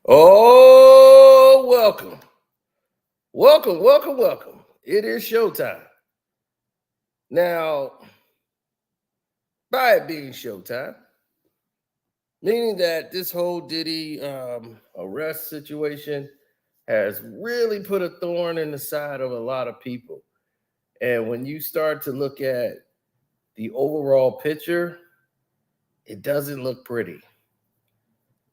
Oh, welcome. Welcome, welcome, welcome. It is showtime. Now, by it being showtime, meaning that this whole Diddy arrest situation has really put a thorn in the side of a lot of people. And when you start to look at the overall picture, it doesn't look pretty,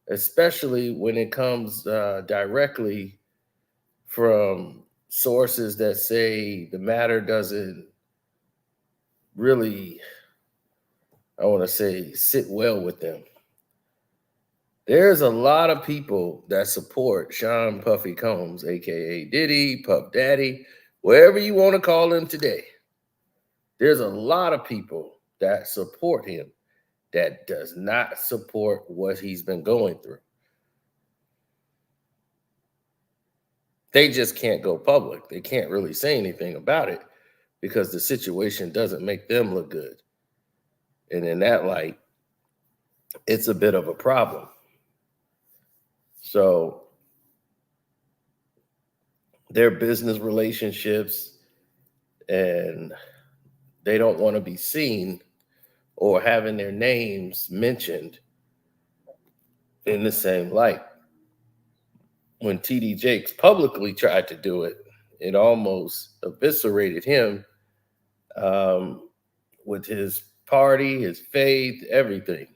especially when it comes directly from sources that say the matter doesn't really, I want to say, sit well with them. There's a lot of people that support Sean Puffy Combs, aka Diddy, Puff Daddy, whatever you want to call him today. There's a lot of people that support him that does not support what he's been going through. They just can't go public. They can't really say anything about it because the situation doesn't make them look good. And in that light, it's a bit of a problem. So their business relationships, and they don't want to be seen or having their names mentioned in the same light. When TD Jakes publicly tried to do it, it almost eviscerated him with his party, his faith, everything.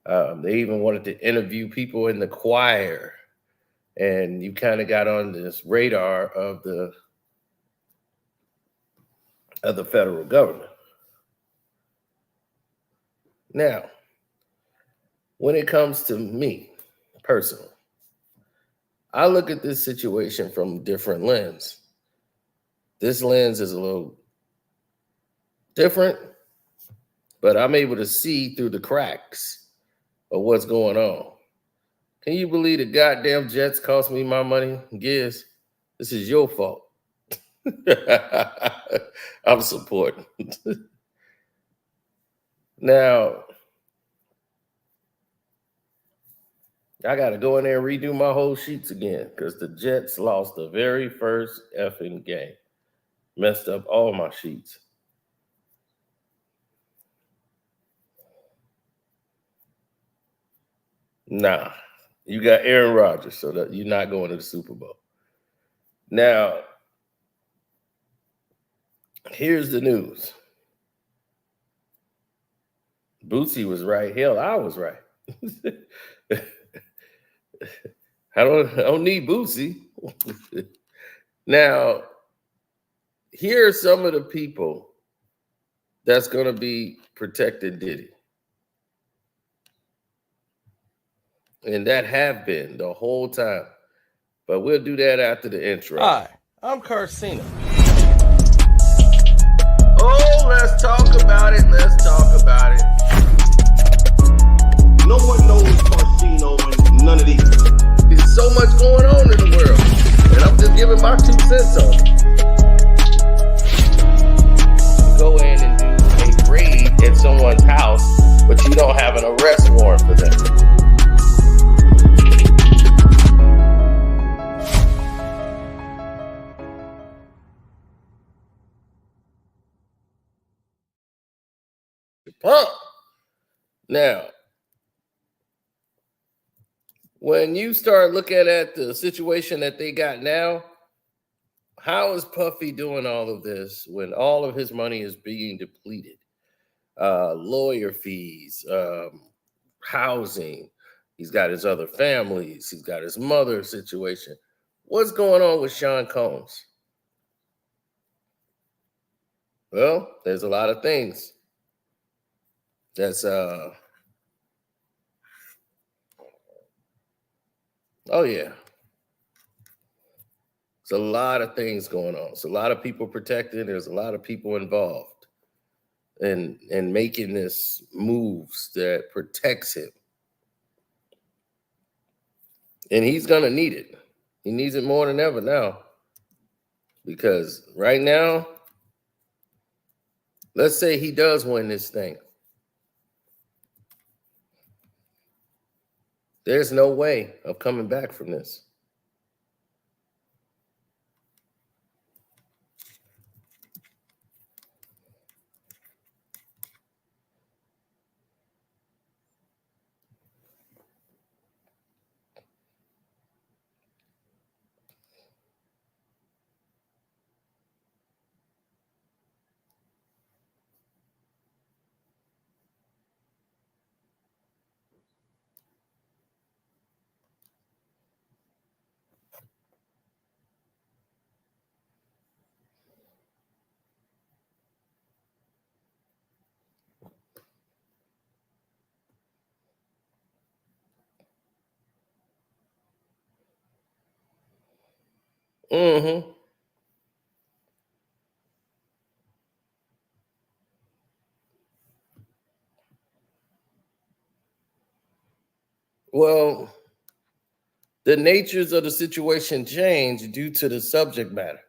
They even wanted to interview people in the choir, and you kind of got on this radar of the federal government. Now, when it comes to me personally, I look at this situation from a different lens. This lens is a little different, but I'm able to see through the cracks of what's going on. Can you believe the goddamn jets cost me my money? Giz, this is your fault. I'm supporting. Now, I got to go in there and redo my whole sheets again because the Jets lost the very first effing game. Messed up all my sheets. Nah, you got Aaron Rodgers, so that you're not going to the Super Bowl. Now, here's the news. Bootsy was right. Hell, I was right. I don't need Bootsy. Now, here are some of the people that's going to be protecting Diddy. And that have been the whole time. But we'll do that after the intro. Hi, I'm Carcino. Oh, let's talk about it. Let's talk about it. No one knows Carcino and none of these. There's so much going on in the world. And I'm just giving my 2 cents on it. Go in and do a raid at someone's house, but you don't have an arrest warrant for them. Pump. Now, when you start looking at the situation that they got now, how is Puffy doing all of this when all of his money is being depleted? Lawyer fees, housing. He's got his other families. He's got his mother situation. What's going on with Sean Combs? Well, there's a lot of things. That's oh yeah. There's a lot of things going on. There's a lot of people protected. There's a lot of people involved in making this moves that protects him. And he's gonna need it. He needs it more than ever now. Because right now, let's say he does win this thing. There's no way of coming back from this. Mm-hmm. Well, the natures of the situation change due to the subject matter.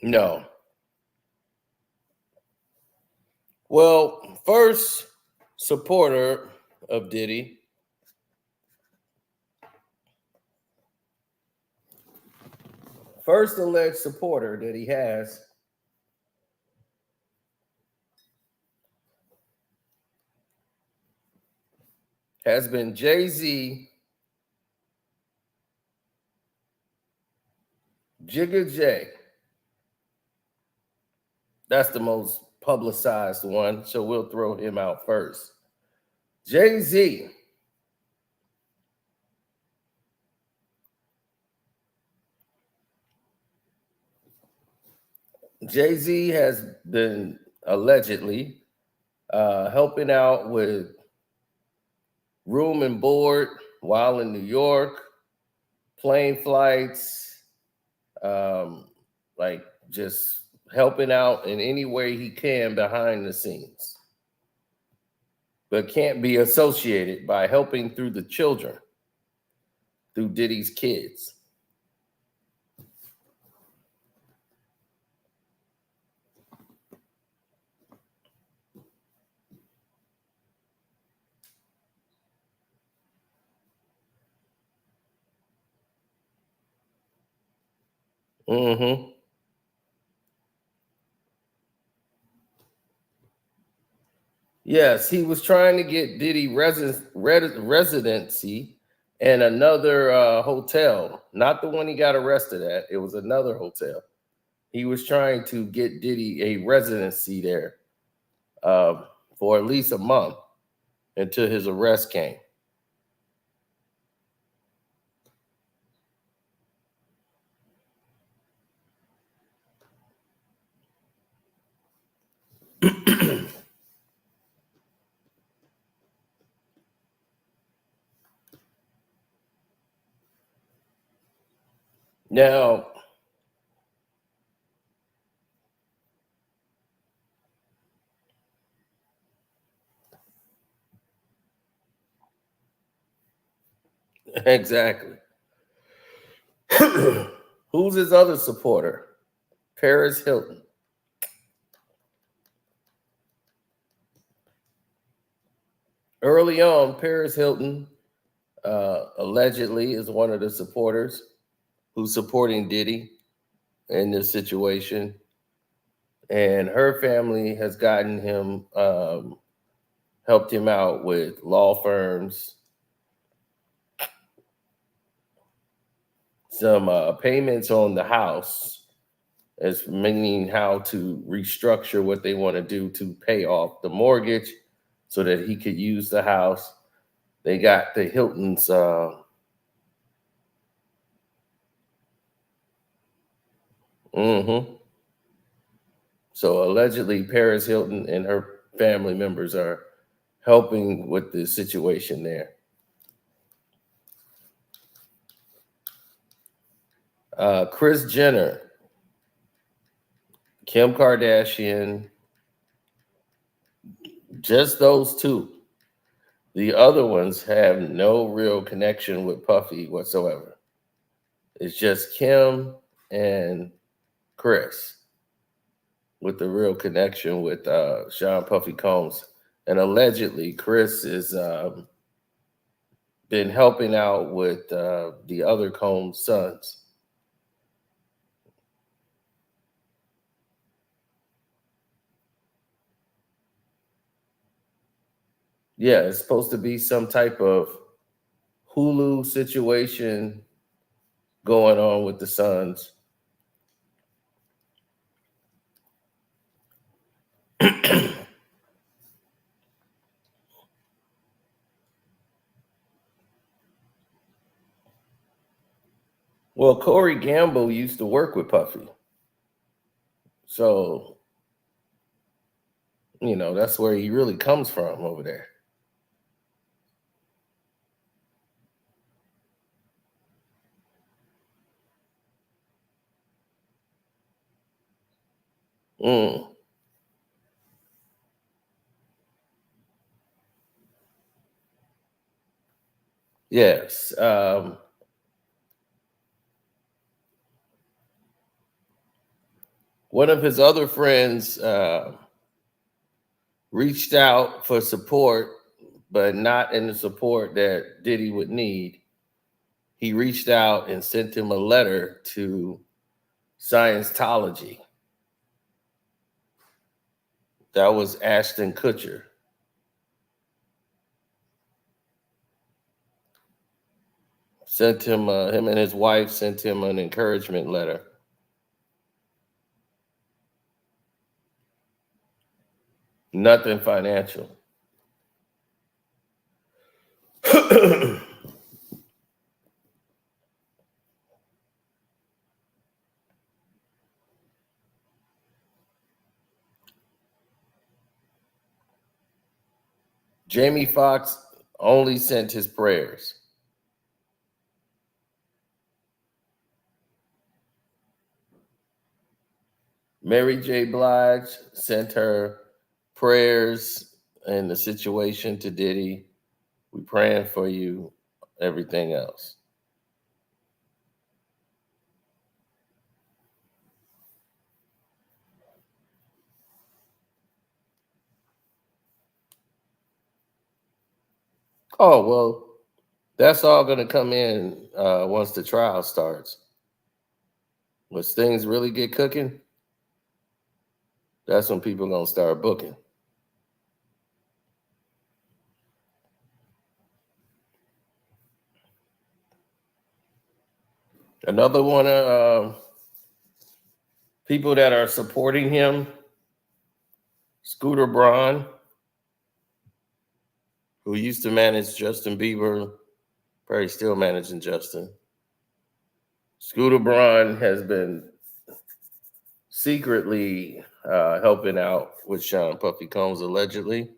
No. Well, first supporter of Diddy, first alleged supporter that he has been Jay-Z, Jigga J. That's the most publicized one, so we'll throw him out first. Jay-Z. Jay-Z has been allegedly helping out with room and board while in New York, plane flights, like just helping out in any way he can behind the scenes, but can't be associated by helping through the children, through Diddy's kids. Mm-hmm. Yes, he was trying to get Diddy residency in another hotel, not the one he got arrested at. It was another hotel. He was trying to get Diddy a residency there for at least a month until his arrest came. Now, exactly. Who's his other supporter? Paris Hilton. Early on, Paris Hilton allegedly is one of the supporters who's supporting Diddy in this situation. And her family has gotten him, helped him out with law firms, some payments on the house, as meaning how to restructure what they want to do to pay off the mortgage so that he could use the house. They got the Hiltons. So allegedly, Paris Hilton and her family members are helping with the situation there. Kris Jenner, Kim Kardashian, just those two. The other ones have no real connection with Puffy whatsoever. It's just Kim and Chris with the real connection with Sean Puffy Combs. And allegedly, Chris has been helping out with the other Combs sons. Yeah, it's supposed to be some type of Hulu situation going on with the sons. Well, Corey Gamble used to work with Puffy. So, you know, that's where he really comes from over there. Mm. Yes. One of his other friends reached out for support, but not in the support that Diddy would need. He reached out and sent him a letter to Scientology. That was Aston Kutcher. Sent him, him and his wife sent him an encouragement letter. Nothing financial. Jamie Foxx only sent his prayers. Mary J. Blige sent her prayers and the situation to Diddy. We praying for you, everything else. Oh, well, that's all going to come in once the trial starts. Once things really get cooking, that's when people are going to start booking. Another one of people that are supporting him, Scooter Braun, who used to manage Justin Bieber, probably still managing Justin. Scooter Braun has been secretly helping out with Sean Puffy Combs, allegedly.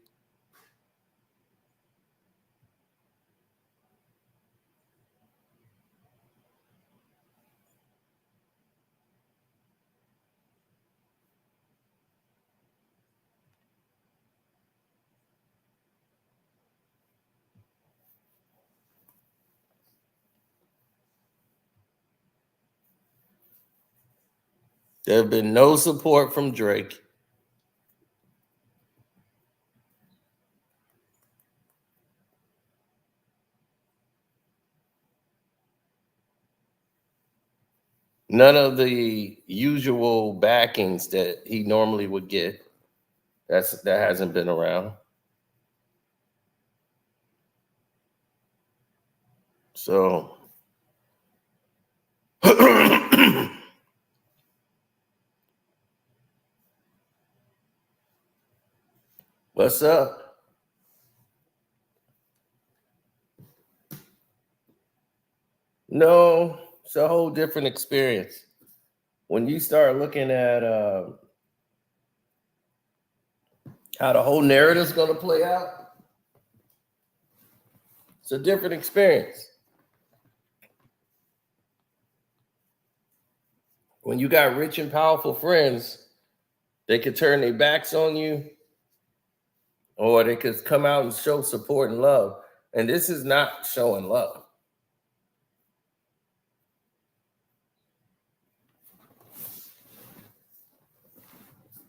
There have been no support from Drake. None of the usual backings that he normally would get. That hasn't been around. So what's up? No, it's a whole different experience. When you start looking at how the whole narrative's going to play out, it's a different experience. When you got rich and powerful friends, they could turn their backs on you Or they could come out and show support and love. And this is not showing love.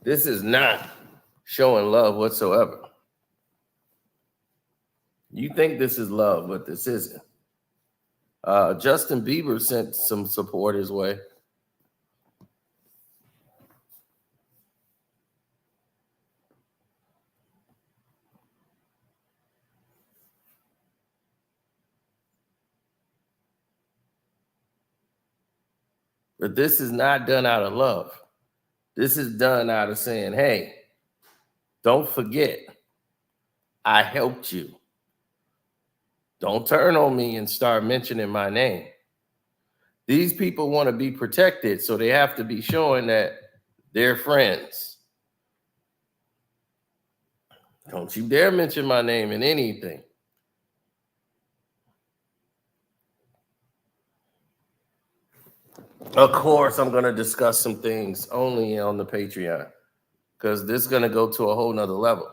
This is not showing love whatsoever. You think this is love, but this isn't. Justin Bieber sent some support his way. But this is not done out of love. This is done out of saying, hey, don't forget, I helped you. Don't turn on me and start mentioning my name. These people want to be protected, so they have to be showing that they're friends. Don't you dare mention my name in anything. Of course, I'm going to discuss some things only on the Patreon because this is going to go to a whole nother level.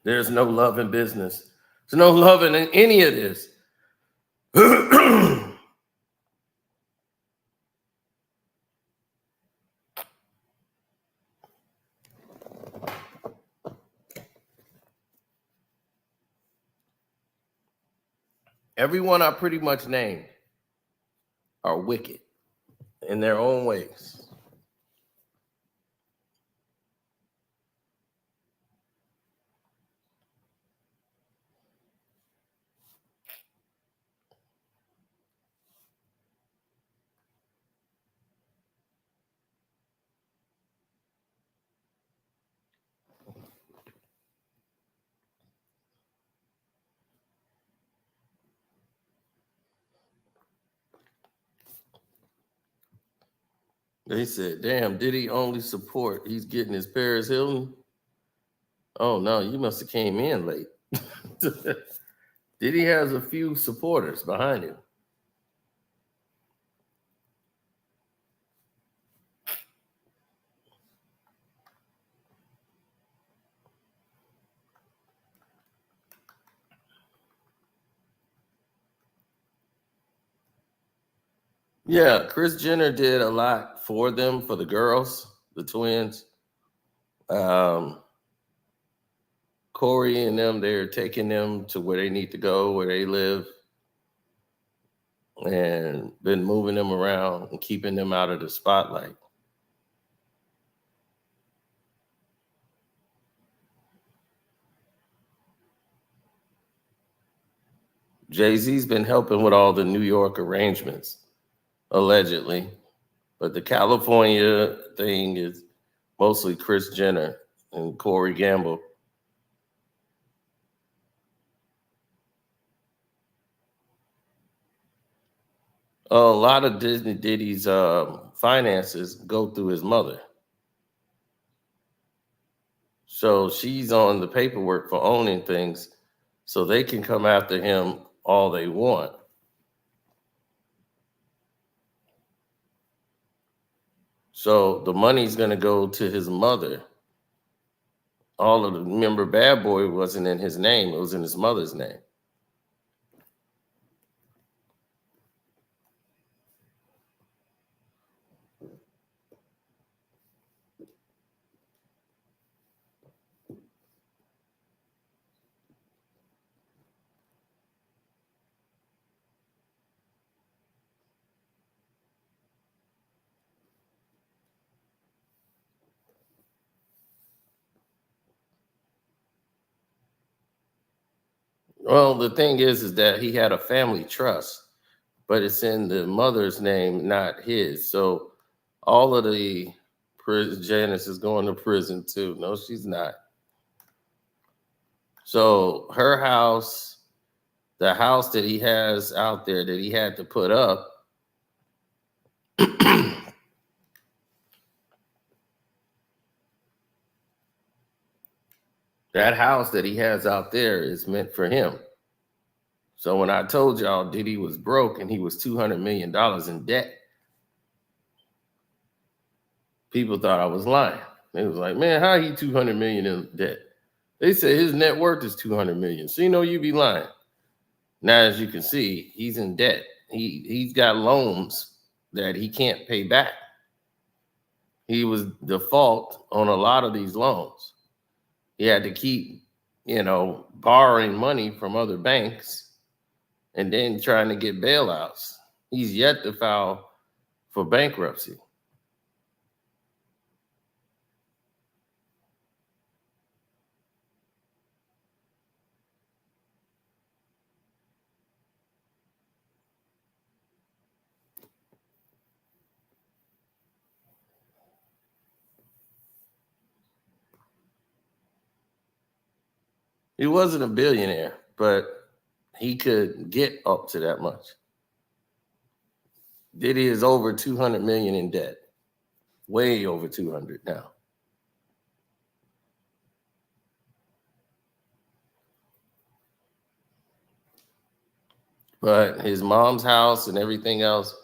There's no love in business. There's no love in any of this. Everyone I pretty much named are wicked in their own ways. They said, damn, Diddy only support. He's getting his Paris Hilton. Oh, no, you must have came in late. Diddy has a few supporters behind him. Yeah, Kris Jenner did a lot for them, for the girls, the twins. Corey and them, they're taking them to where they need to go, where they live, and been moving them around and keeping them out of the spotlight. Jay-Z's been helping with all the New York arrangements, allegedly. But the California thing is mostly Kris Jenner and Corey Gamble. A lot of Diddy's finances go through his mother. So she's on the paperwork for owning things, so they can come after him all they want. So the money's going to go to his mother. All of the, remember, Bad Boy wasn't in his name. It was in his mother's name. Well, the thing is that he had a family trust, but it's in the mother's name, not his. So all of the Janice is going to prison too. No, she's not. So her house, the house that he has out there that he had to put up, that house that he has out there is meant for him. So when I told y'all Diddy was broke and he was $200 million in debt, people thought I was lying. They was like, man, how he 200 million in debt? They said his net worth is 200 million. So you be lying. Now, as you can see, he's in debt. He's got loans that he can't pay back. He was default on a lot of these loans. He had to keep, borrowing money from other banks and then trying to get bailouts. He's yet to file for bankruptcy. He wasn't a billionaire, but he could get up to that much. Diddy is over 200 million in debt. Way over 200 now. But his mom's house and everything else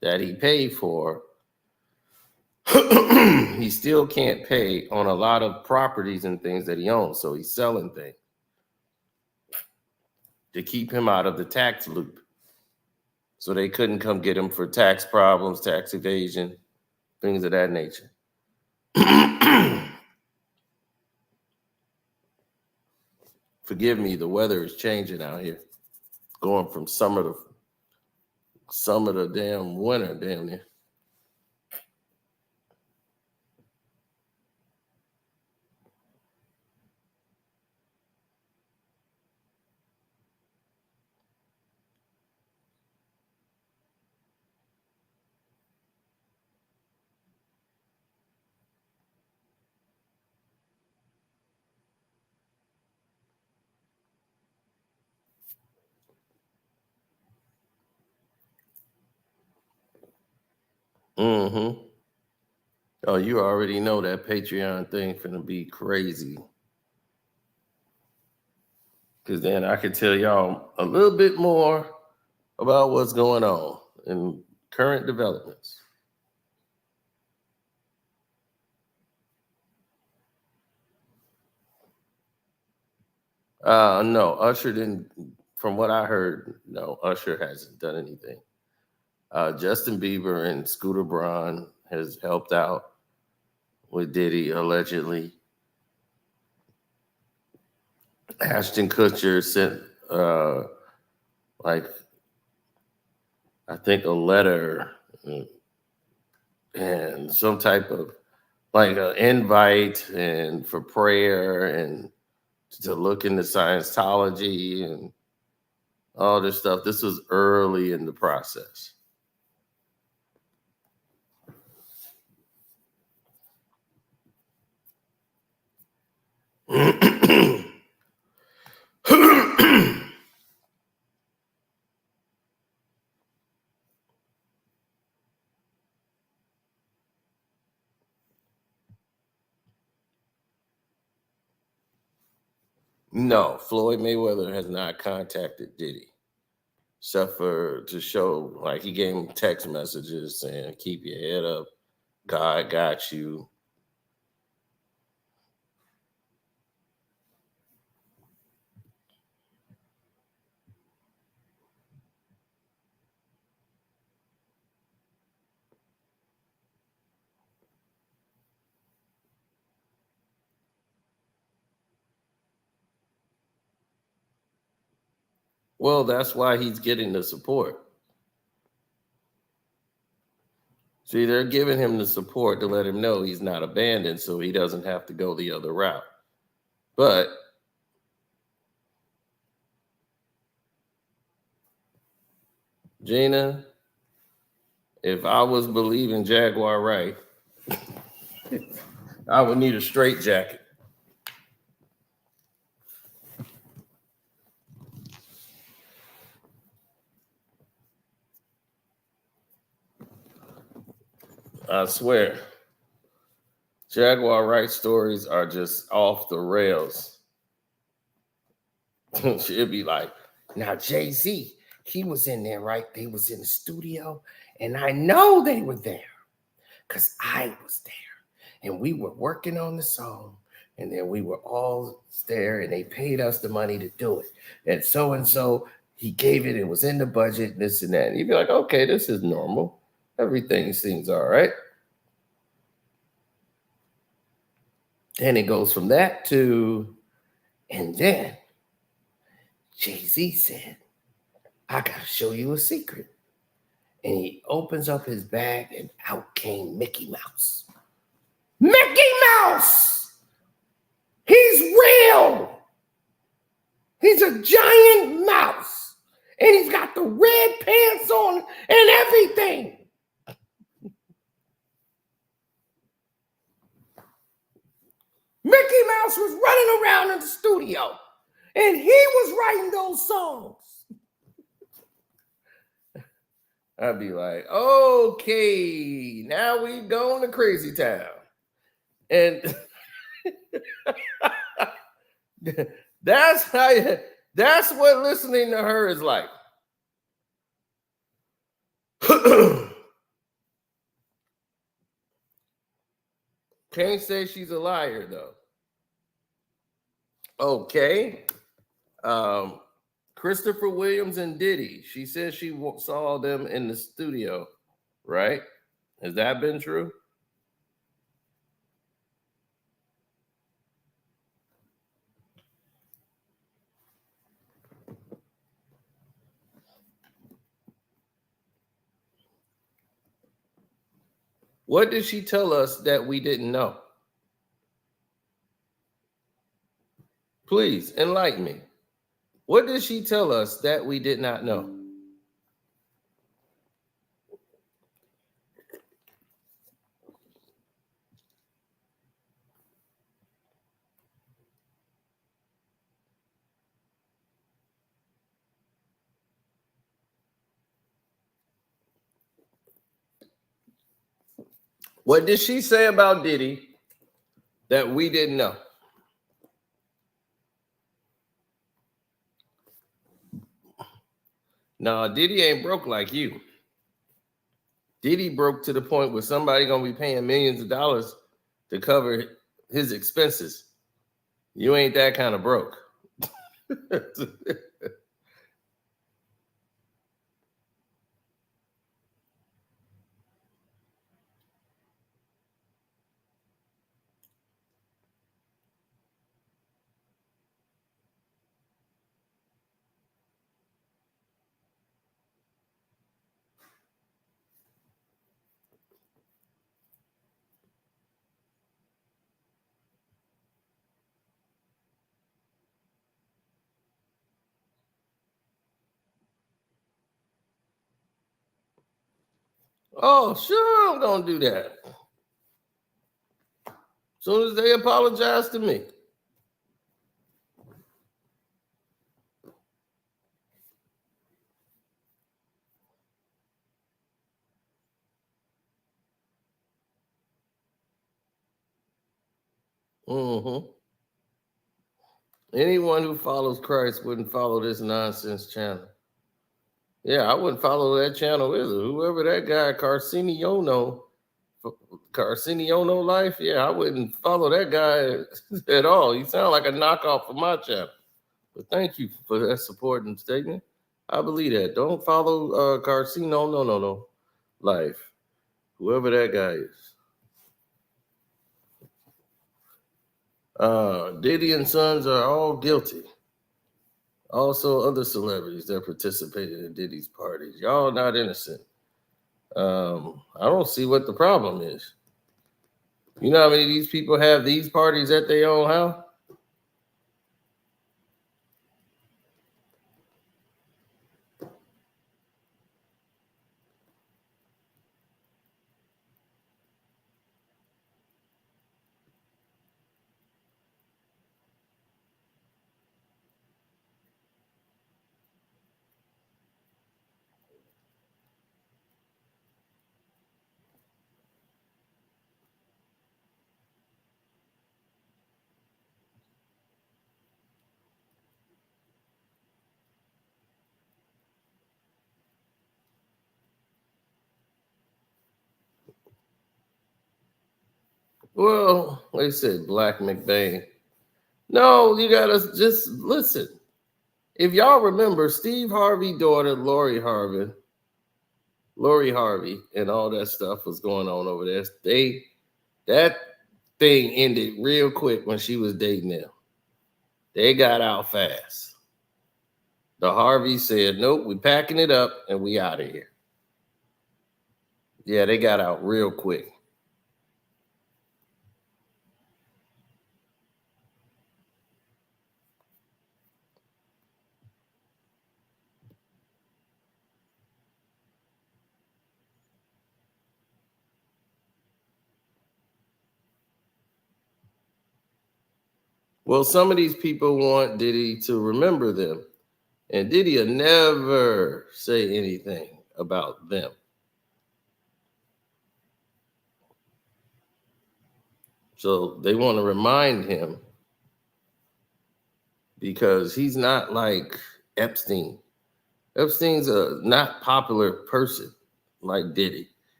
that he paid for, he still can't pay on a lot of properties and things that he owns. So he's selling things to keep him out of the tax loop. So they couldn't come get him for tax problems, tax evasion, things of that nature. Forgive me, the weather is changing out here. Going from summer to damn winter down there. Mm-hmm. Oh, you already know that Patreon thing finna be crazy. Because then I could tell y'all a little bit more about what's going on in current developments. No, Usher didn't, from what I heard, no, Usher hasn't done anything. Justin Bieber and Scooter Braun has helped out with Diddy, allegedly. Aston Kutcher sent, I think a letter and some type of an invite and for prayer and to look into Scientology and all this stuff. This was early in the process. No, Floyd Mayweather has not contacted Diddy, except for to show, he gave him text messages saying, keep your head up, God got you. Well, that's why he's getting the support. See, they're giving him the support to let him know he's not abandoned so he doesn't have to go the other route. But Gina, if I was believing Jaguar Wright, I would need a straight jacket. I swear. Jaguar Wright stories are just off the rails. She'd be like, now Jay-Z, he was in there, right? They was in the studio, and I know they were there because I was there. and we were working on the song, and then we were all there, and they paid us the money to do it. And so he gave it, it was in the budget, this and that. And you'd be like, okay, this is normal. Everything seems all right. And it goes from that to, and then Jay-Z said, I got to show you a secret. And he opens up his bag, and out came Mickey Mouse. Mickey Mouse! He's real! He's a giant mouse. And he's got the red pants on and everything. Mickey Mouse was running around in the studio, and he was writing those songs. I'd be like, okay, now we going to Crazy Town. And that's what listening to her is like. Can't say she's a liar, though. Okay. Christopher Williams and Diddy. She said she saw them in the studio, right? Has that been true? What did she tell us that we didn't know? Please enlighten me. What did she tell us that we did not know? What did she say about Diddy that we didn't know? No, Diddy ain't broke like you. Diddy broke to the point where somebody gonna be paying millions of dollars to cover his expenses. You ain't that kind of broke. Oh, sure, I'm gonna do that. As soon as they apologize to me. Anyone who follows Christ wouldn't follow this nonsense channel. Yeah, I wouldn't follow that channel either. Whoever that guy, Carciniono Life, yeah, I wouldn't follow that guy at all. You sound like a knockoff of my channel. But thank you for that supporting statement. I believe that. Don't follow Carciniono Life, whoever that guy is. Diddy and Sons are all guilty. Also, other celebrities that participated in Diddy's parties. Y'all not innocent. I don't see what the problem is. You know how many of these people have these parties at their own house? Well, they said Black McBain. No, you gotta just listen. If y'all remember, Steve Harvey's daughter, Lori Harvey, and all that stuff was going on over there. That thing ended real quick when she was dating them. They got out fast. The Harvey said, nope, we packing it up and we out of here. Yeah, they got out real quick. Well, some of these people want Diddy to remember them. And Diddy will never say anything about them. So they want to remind him because he's not like Epstein. Epstein's a not popular person like Diddy.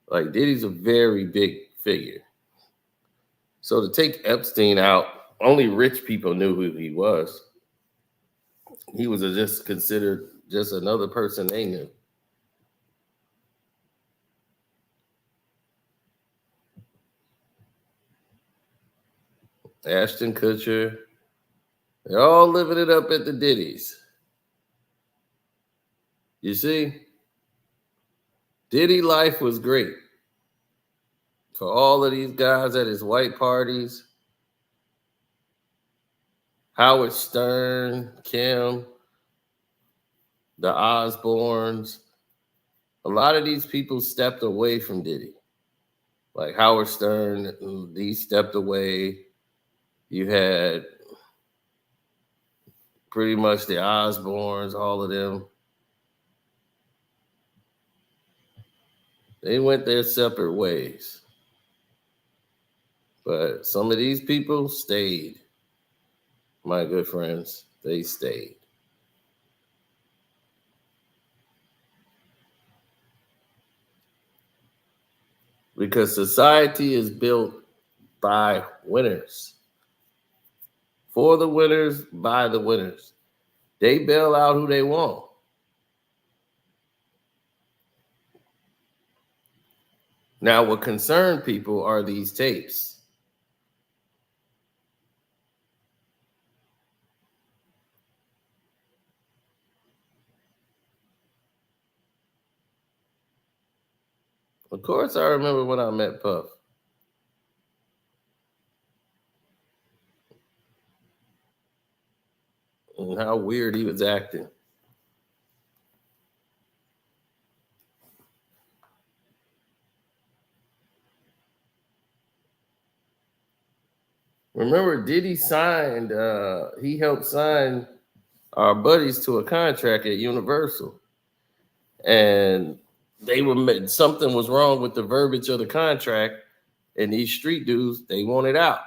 Like Diddy's a very big figure. So to take Epstein out, only rich people knew who he was. He was just considered just another person they knew. Aston Kutcher, they're all living it up at the Diddy's. You see, Diddy life was great for all of these guys at his white parties. Howard Stern, Kim, the Osbournes. A lot of these people stepped away from Diddy. Like Howard Stern, he stepped away. You had pretty much the Osbournes, all of them. They went their separate ways. But some of these people stayed. My good friends, they stayed. Because society is built by winners. For the winners, by the winners. They bail out who they want. Now, what concerned people are these tapes. Of course, I remember when I met Puff. And how weird he was acting. Remember, Diddy signed, he helped sign our buddies to a contract at Universal. And something was wrong with the verbiage of the contract, and these street dudes, they wanted out.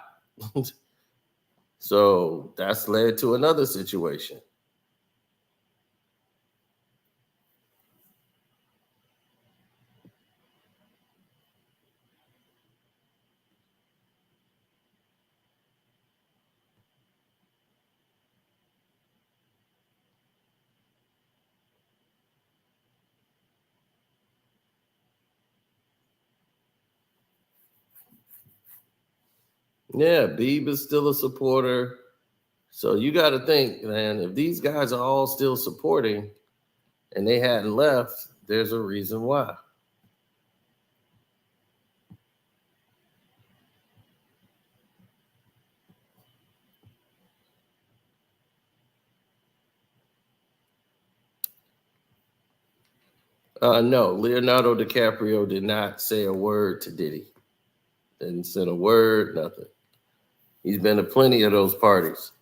So that's led to another situation. Yeah, Beeb is still a supporter. So you got to think, man, if these guys are all still supporting and they hadn't left, there's a reason why. No, Leonardo DiCaprio did not say a word to Diddy. Didn't send a word, nothing. He's been to plenty of those parties.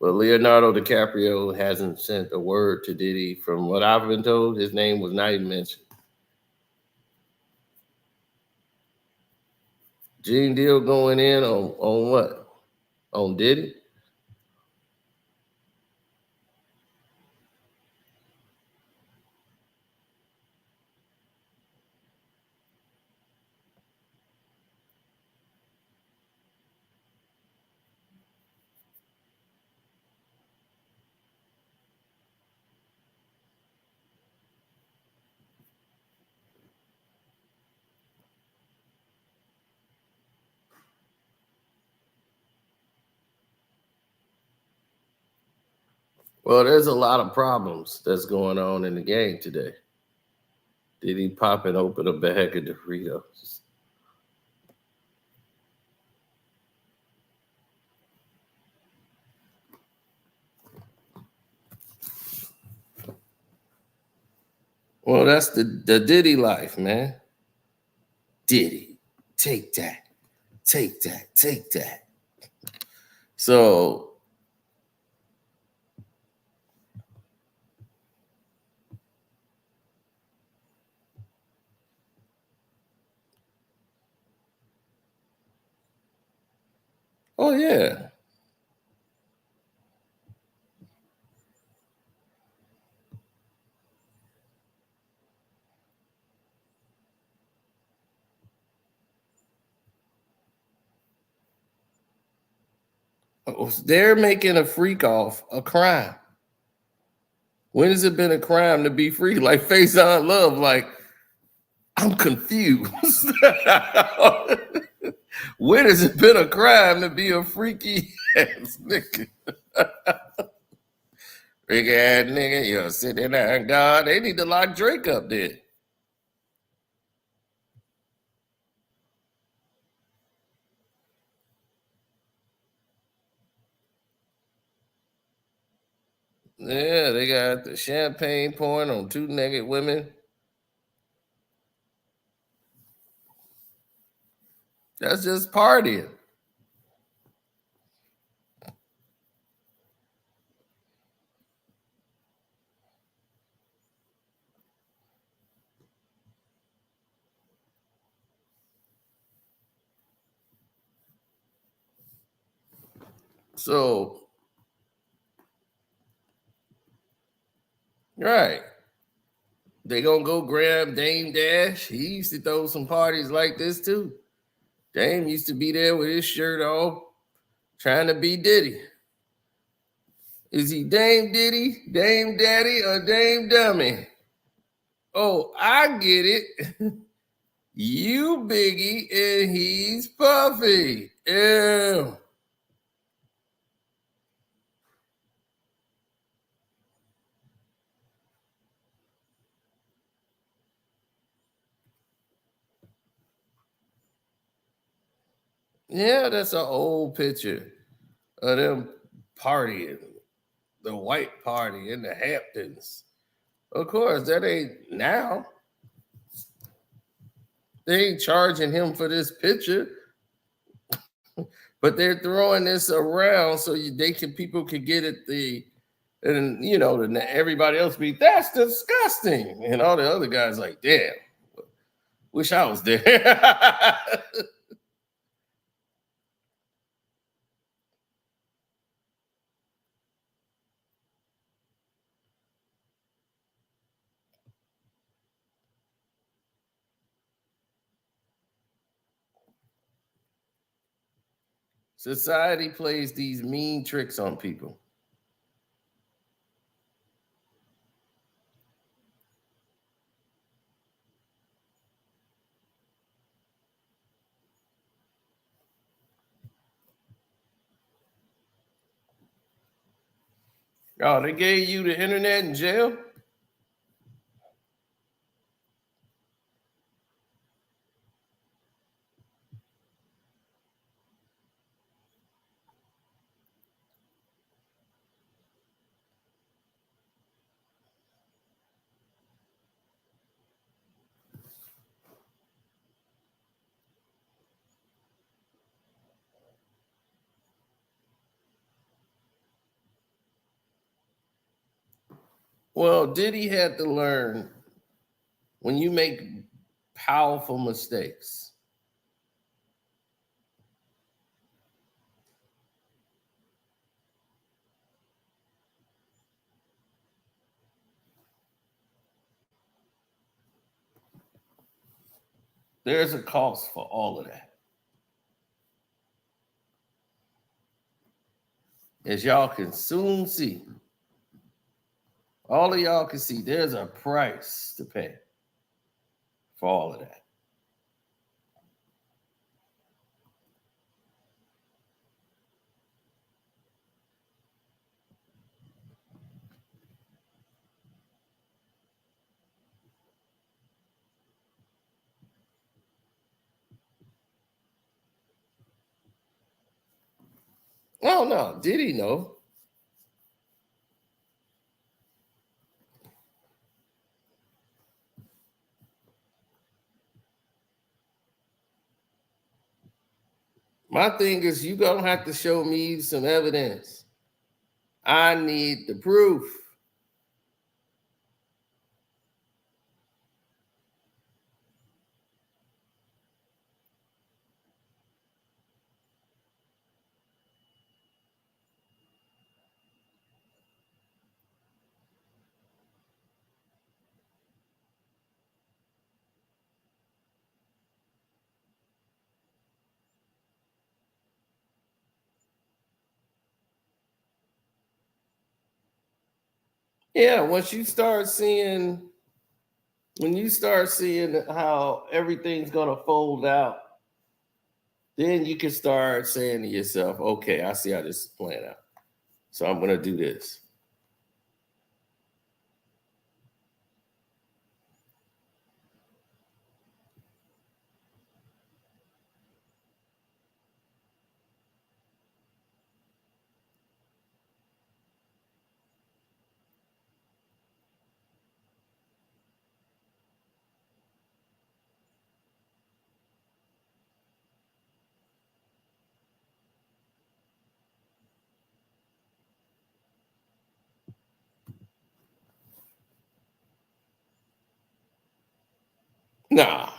But Leonardo DiCaprio hasn't sent a word to Diddy. From what I've been told, his name was not even mentioned. Gene Deal going in on what? On Diddy? Well, there's a lot of problems that's going on in the game today. Did he pop and open a bag of Doritos? Well, that's the Diddy life, man. Diddy, take that, take that, take that. So, oh yeah. They're making a freak off a crime. When has it been a crime to be free? Like Faison Love, like, I'm confused. When has it been a crime to be a freaky ass nigga? Freaky ass nigga, you're sitting there, God. They need to lock Drake up there. Yeah, they got the champagne pouring on two naked women. That's just partying. So, right. They gonna go grab Dame Dash. He used to throw some parties like this too. Dame used to be there with his shirt off, trying to be Diddy. Is he Dame Diddy, Dame Daddy, or Dame Dummy? Oh, I get it. You Biggie and he's Puffy. Yeah. Yeah, that's an old picture of them partying, the white party in the Hamptons. Of course, that ain't now. They ain't charging him for this picture, but they're throwing this around so people can get at the, and everybody else be, that's disgusting, and all the other guys like, damn, wish I was there. Society plays these mean tricks on people. Oh, they gave you the internet in jail? Well, Diddy had to learn when you make powerful mistakes, there's a cost for all of that. As y'all can soon see, all of y'all can see there's a price to pay for all of that. Oh no, Diddy know. My thing is, you gonna have to show me some evidence. I need the proof. Yeah, when you start seeing how everything's gonna fold out, then you can start saying to yourself, okay, I see how this is playing out. So I'm gonna do this. Nah.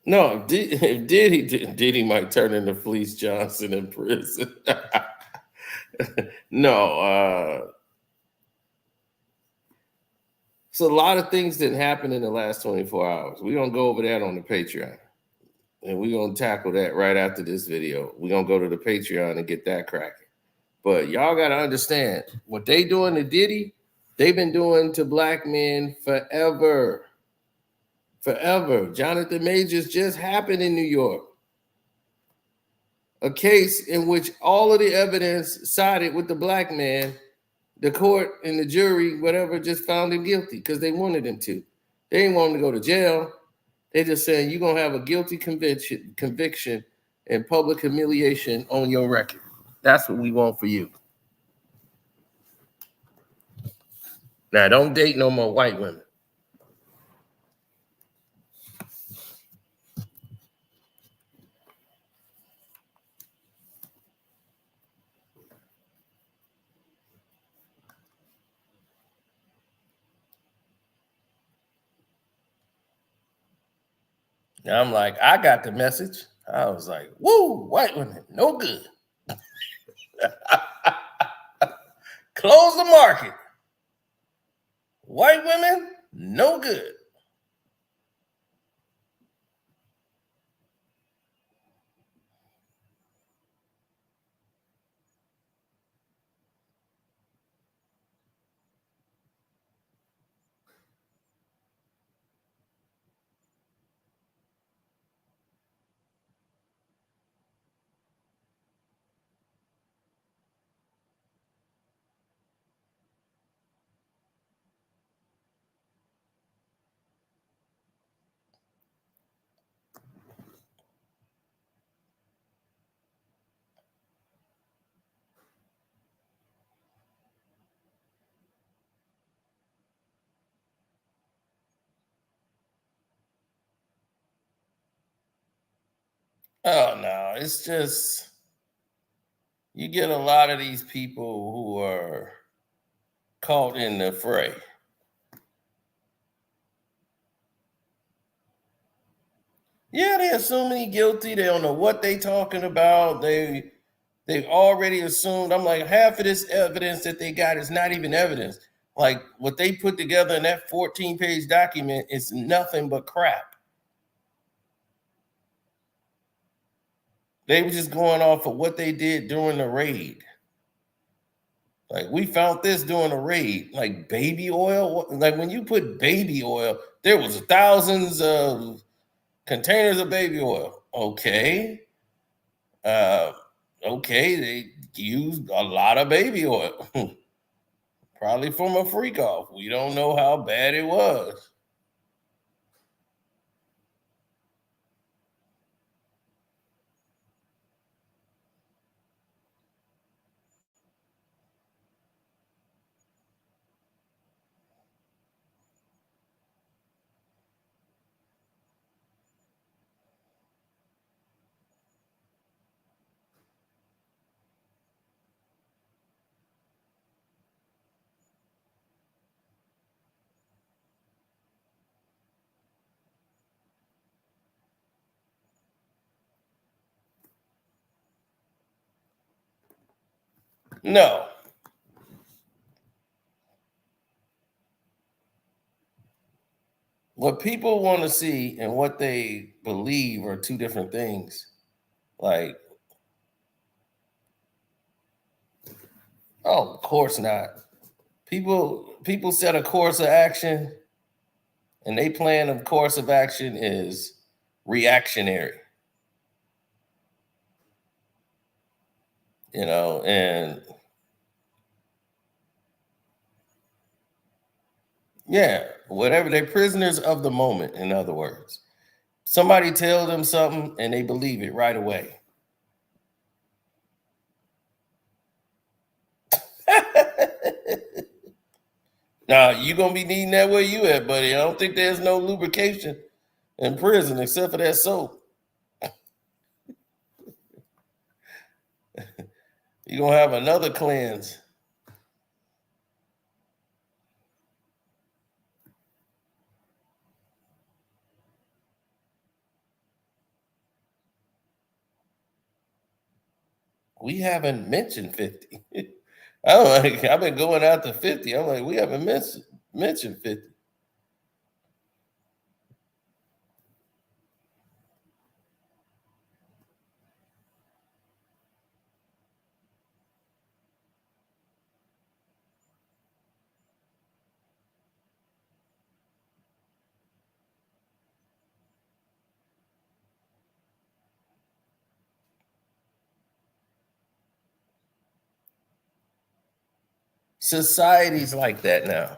No, if Diddy might turn into Fleece Johnson in prison. No, so a lot of things that happened in the last 24 hours. We're gonna go over that on the Patreon. And we're gonna tackle that right after this video. We're gonna go to the Patreon and get that cracking. But y'all gotta understand what they doing to Diddy, they've been doing to black men forever. Forever. Jonathan Majors just happened in New York. A case in which all of the evidence sided with the black man. The court and the jury, whatever, just found him guilty because they wanted him to. They didn't want him to go to jail. They just saying you're gonna have a guilty conviction and public humiliation on your record. That's what we want for you. Now, don't date no more white women. Now I'm like, I got the message. I was like, woo, white women, no good. Close the market. White women, no good. Oh no, it's just you get a lot of these people who are caught in the fray. Yeah, they assuming he guilty. They don't know what they talking about. They've already assumed. I'm like, half of this evidence that they got is not even evidence. Like what they put together in that 14-page document is nothing but crap. They were just going off of what they did during the raid. Like, we found this during a raid, like baby oil. Like when you put baby oil, there was thousands of containers of baby oil. Okay. Okay, they used a lot of baby oil. Probably from a freak off. We don't know how bad it was. No. What people want to see and what they believe are two different things. Like, oh, of course not. People set a course of action, and they plan of course of action is reactionary. And yeah, whatever, they're prisoners of the moment, in other words. Somebody tell them something and they believe it right away. Now, you're going to be needing that where you at, buddy. I don't think there's no lubrication in prison except for that soap. You're going to have another cleanse. We haven't mentioned 50. I'm like, I've been going out to 50. I'm like, we haven't mentioned 50. Society's like that now.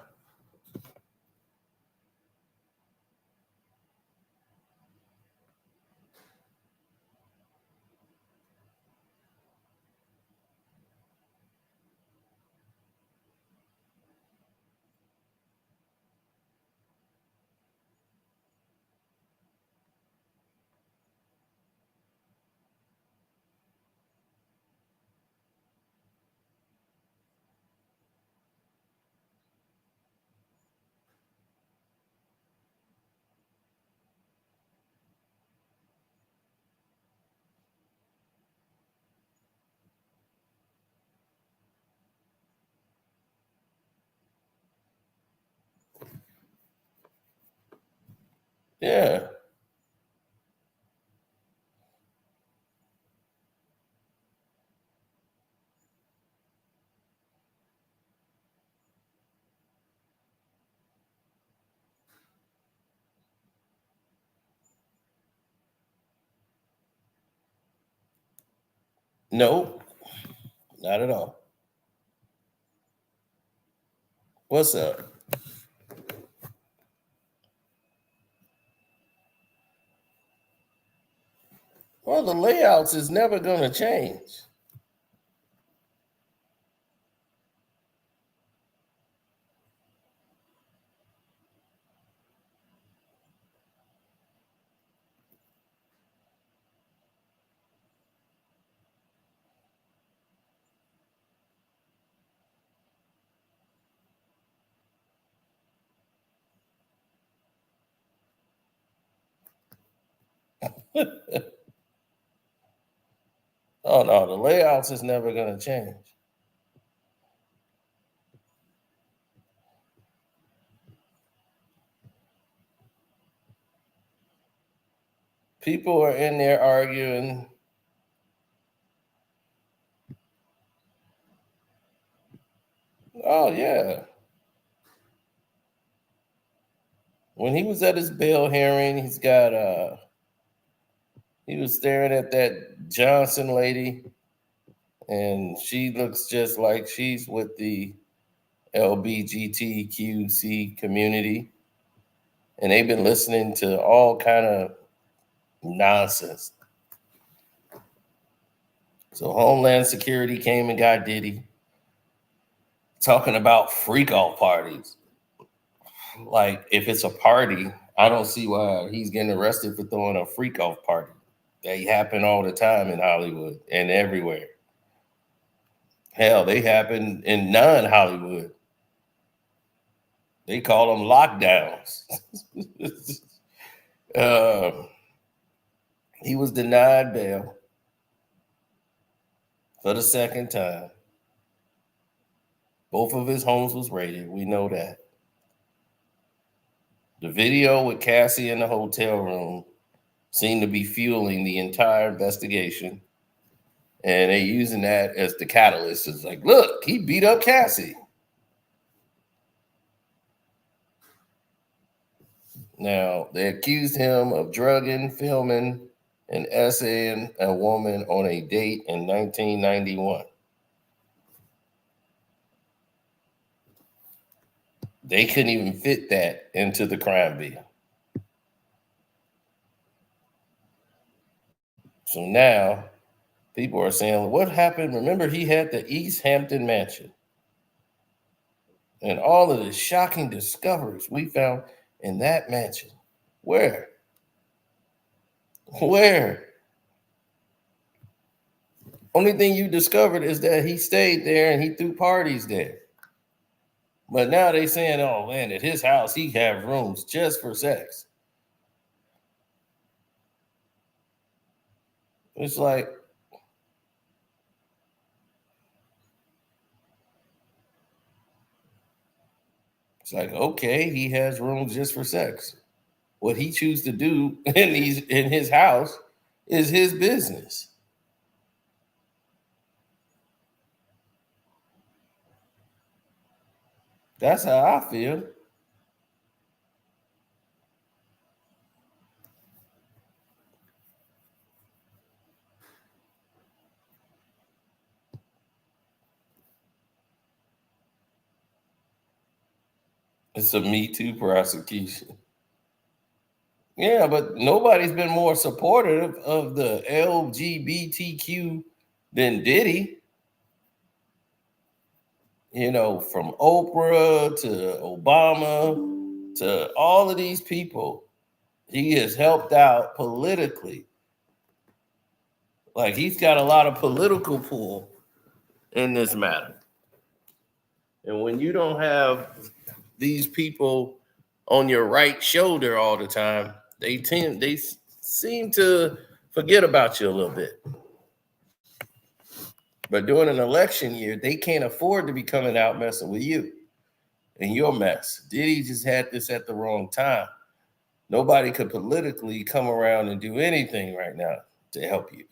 Yeah. No, not at all. What's up? Well, the layouts is never going to change. Oh no, the layouts is never going to change. People are in there arguing. Oh yeah. When he was at his bail hearing, he was staring at that Johnson lady, and she looks just like she's with the LBGTQC community, and they've been listening to all kind of nonsense. So Homeland Security came and got Diddy, talking about freak off parties. Like, if it's a party, I don't see why he's getting arrested for throwing a freak off party. They happen all the time in Hollywood and everywhere. Hell, they happen in non-Hollywood. They call them lockdowns. He was denied bail for the second time. Both of his homes was raided. We know that. The video with Cassie in the hotel room seemed to be fueling the entire investigation. And they're using that as the catalyst. It's like, look, he beat up Cassie. Now, they accused him of drugging, filming, and essaying a woman on a date in 1991. They couldn't even fit that into the crime bill. So now people are saying, what happened? Remember, he had the East Hampton Mansion. And all of the shocking discoveries we found in that mansion. Where? Where? Only thing you discovered is that he stayed there and he threw parties there. But now they saying, oh man, at his house, he have rooms just for sex. It's like, okay, he has rooms just for sex. What he chooses to do in his house is his business. That's how I feel. It's a Me Too prosecution. Yeah, but nobody's been more supportive of the LGBTQ than Diddy. You know, from Oprah to Obama to all of these people, he has helped out politically. Like, he's got a lot of political pull in this matter. And when you don't have these people on your right shoulder all the time, they seem to forget about you a little bit. But during an election year, they can't afford to be coming out messing with you and your mess. Diddy just had this at the wrong time. Nobody could politically come around and do anything right now to help you.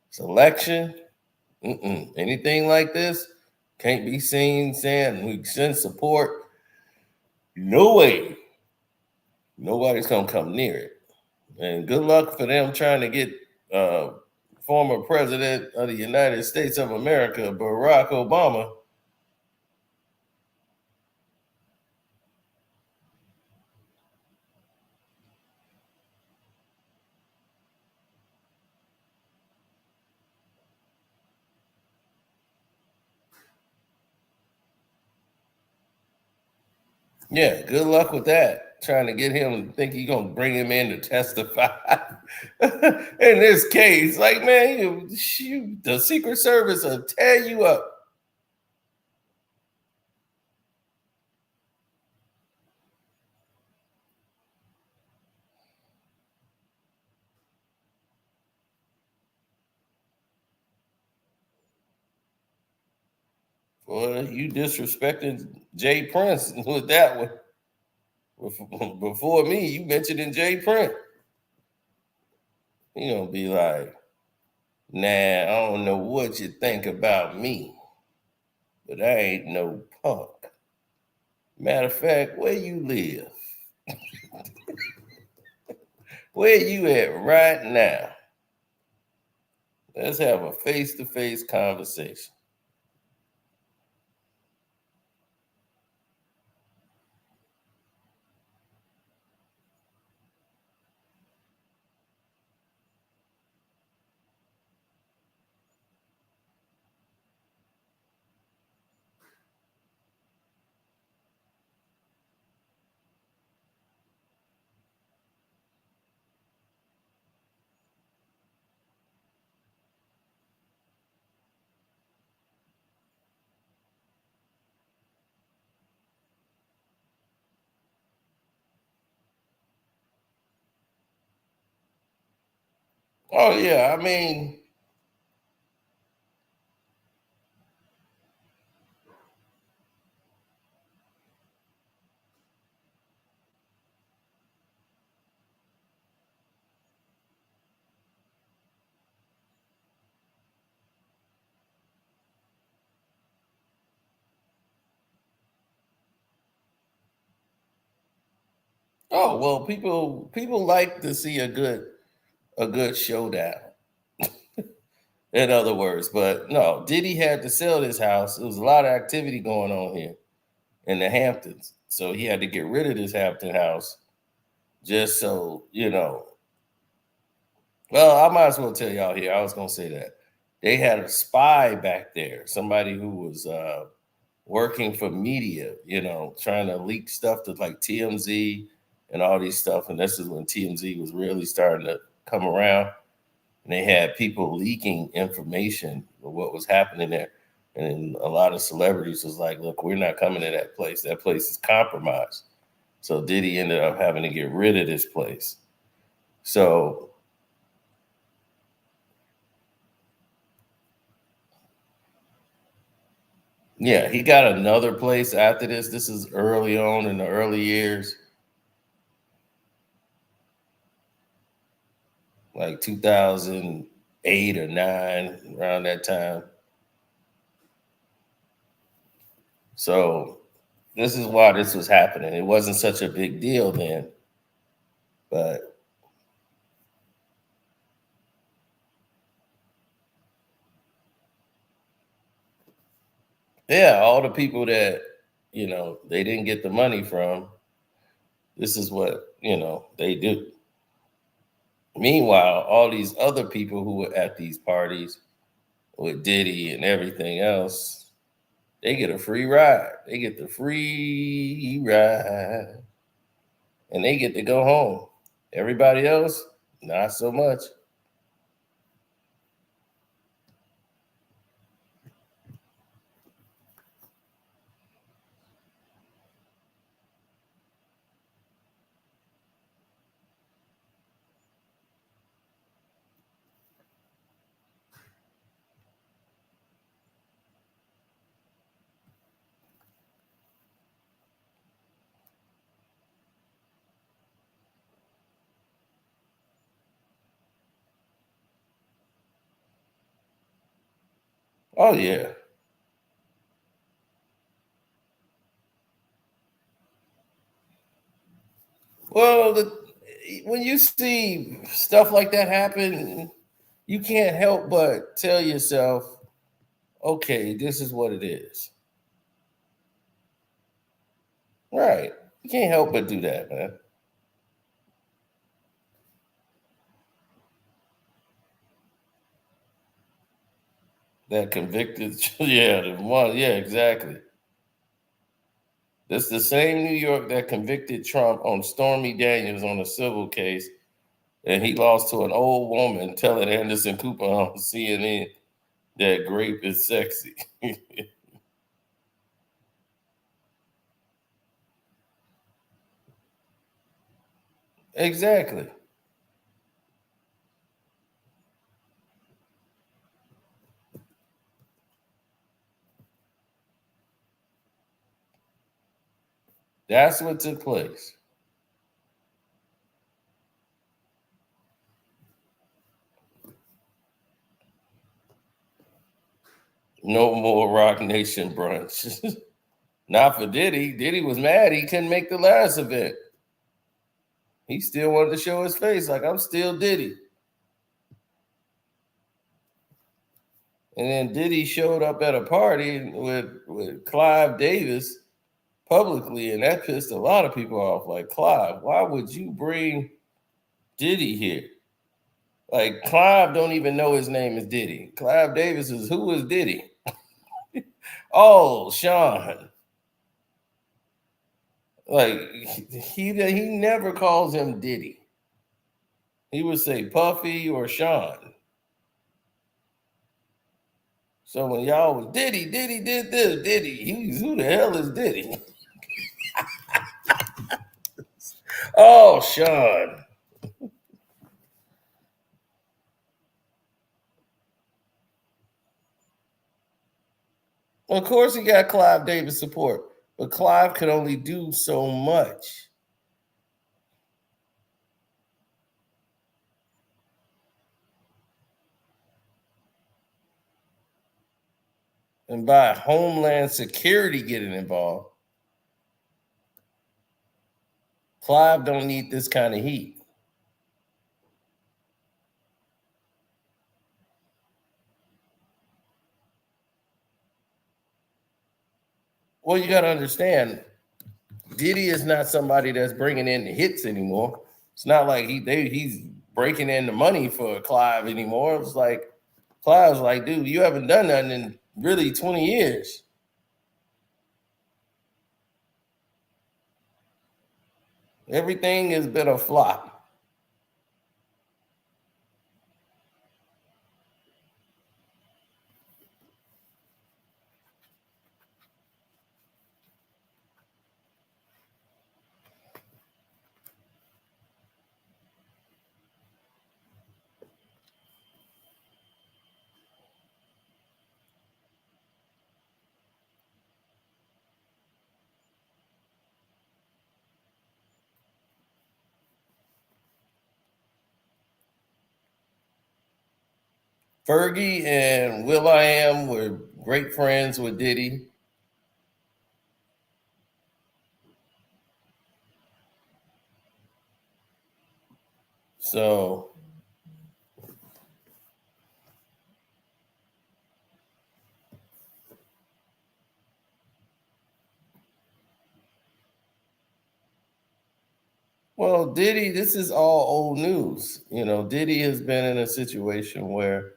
It's election. Anything like this can't be seen saying we send support. No way. Nobody's gonna come near it. And good luck for them trying to get former president of the United States of America, Barack Obama. Yeah, good luck with that. Trying to get him to think you're gonna bring him in to testify. In this case, like, man, the Secret Service will tear you up. Well, you disrespecting Jay Prince with that one. Before me, you mentioned Jay Prince. You gonna be like, nah, I don't know what you think about me, but I ain't no punk. Matter of fact, where you live? Where you at right now? Let's have a face-to-face conversation. Oh yeah, I mean, Oh well, people like to see a good showdown. In other words, but no, Diddy had to sell this house. There was a lot of activity going on here in the Hamptons, so he had to get rid of this Hampton house just so you know. Well, I might as well tell y'all here. I was gonna say that they had a spy back there, somebody who was working for media, trying to leak stuff to like TMZ and all these stuff. And this is when TMZ was really starting to come around. And they had people leaking information of what was happening there. And a lot of celebrities was like, look, we're not coming to that place. That place is compromised. So Diddy ended up having to get rid of this place. So yeah, he got another place after this. This is early on in the early years, like 2008 or 9, around that time. So this is why this was happening. It wasn't such a big deal then, but yeah, all the people that, they didn't get the money from, this is what, they do. Meanwhile, all these other people who were at these parties with Diddy and everything else, they get a free ride. They get the free ride and they get to go home. Everybody else, not so much. Oh, yeah. Well, when you see stuff like that happen, you can't help but tell yourself, okay, this is what it is. Right. You can't help but do that, man. That convicted, yeah, the one, yeah, exactly. That's the same New York that convicted Trump on Stormy Daniels on a civil case, and he lost to an old woman telling Anderson Cooper on CNN that grape is sexy. Exactly. That's what took place. No more Rock Nation brunch. Not for Diddy. Diddy was mad he couldn't make the last event. He still wanted to show his face, like I'm still Diddy. And then Diddy showed up at a party with Clive Davis publicly, and that pissed a lot of people off. Like, Clive, why would you bring Diddy here? Like, Clive don't even know his name is Diddy. Clive Davis is, who is Diddy? Oh, Sean. Like, he never calls him Diddy. He would say Puffy or Sean. So when y'all was Diddy did this, who the hell is Diddy? Oh, Sean. Of course, he got Clive Davis support, but Clive could only do so much. And by Homeland Security getting involved, Clive don't need this kind of heat. Well, you got to understand, Diddy is not somebody that's bringing in the hits anymore. It's not like he's breaking in the money for Clive anymore. It's like Clive's like, dude, you haven't done nothing in really 20 years. Everything has been a flop. Fergie and will.i.am were great friends with Diddy. So well, Diddy, this is all old news. You know, Diddy has been in a situation where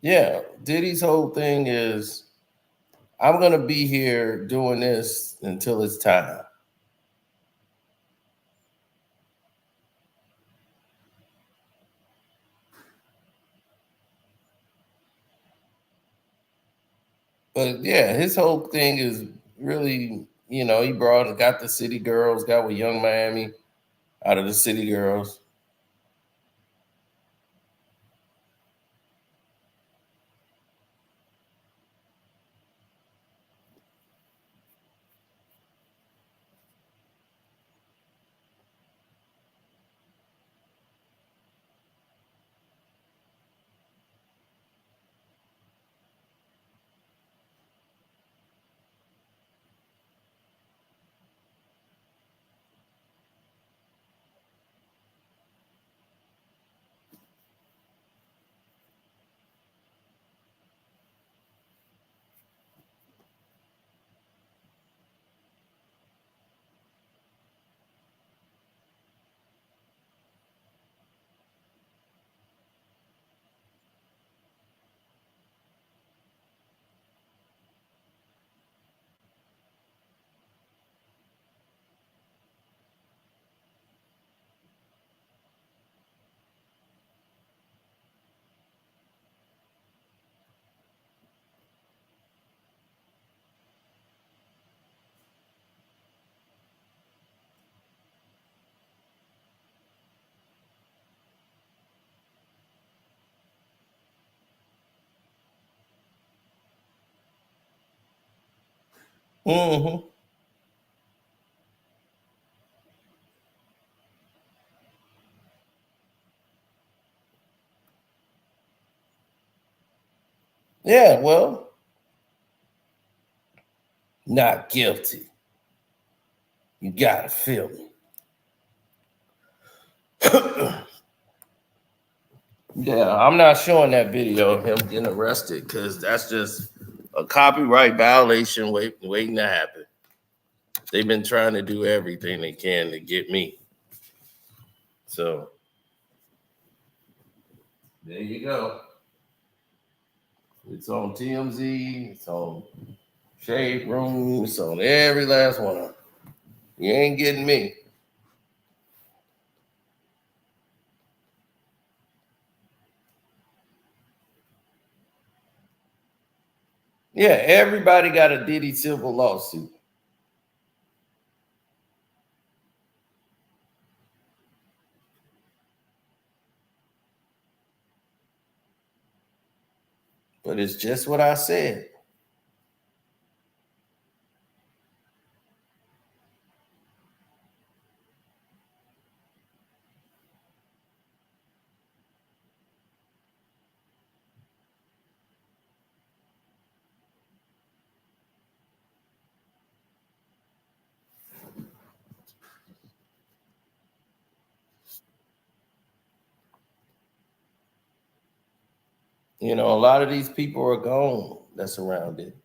yeah, Diddy's whole thing is I'm gonna be here doing this until it's time. But yeah, his whole thing is really, you know, he got the city girls, got with Young Miami out of the city girls. Mm-hmm. Yeah, well, not guilty. You gotta feel me. Yeah, I'm not showing that video of him getting arrested because that's just a copyright violation waiting to happen. They've been trying to do everything they can to get me. So there you go. It's on TMZ, it's on Shade Room, it's on every last one of them. You ain't getting me. Yeah, everybody got a Diddy civil lawsuit. But it's just what I said. You know, a lot of these people are gone that's around it.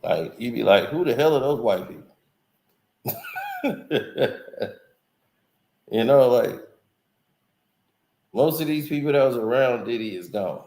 Like, you be like, who the hell are those white people? You know, like, most of these people that was around Diddy is gone.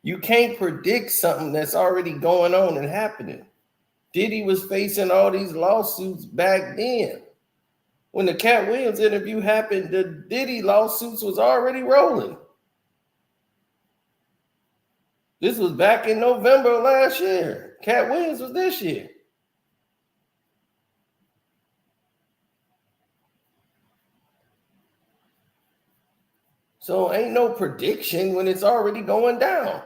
You can't predict something that's already going on and happening. Diddy was facing all these lawsuits back then. When the Katt Williams interview happened, the Diddy lawsuits was already rolling. This was back in November of last year. Katt Williams was this year. So ain't no prediction when it's already going down.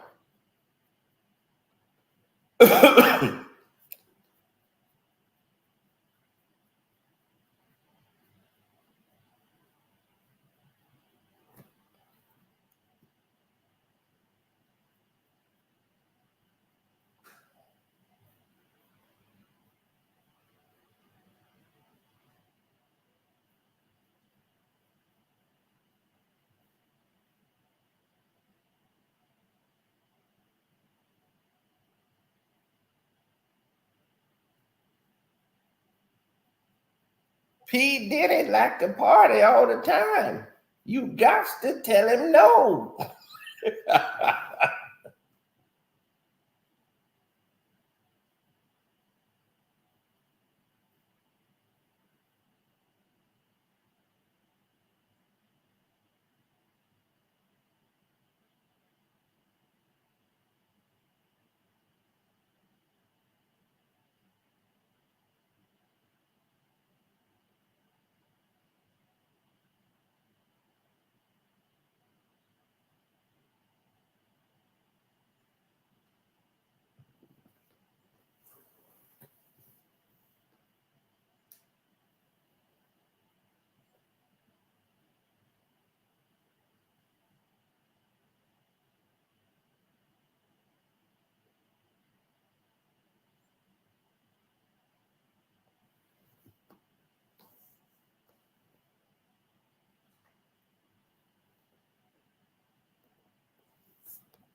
P. Diddy like to party all the time. You got to tell him no.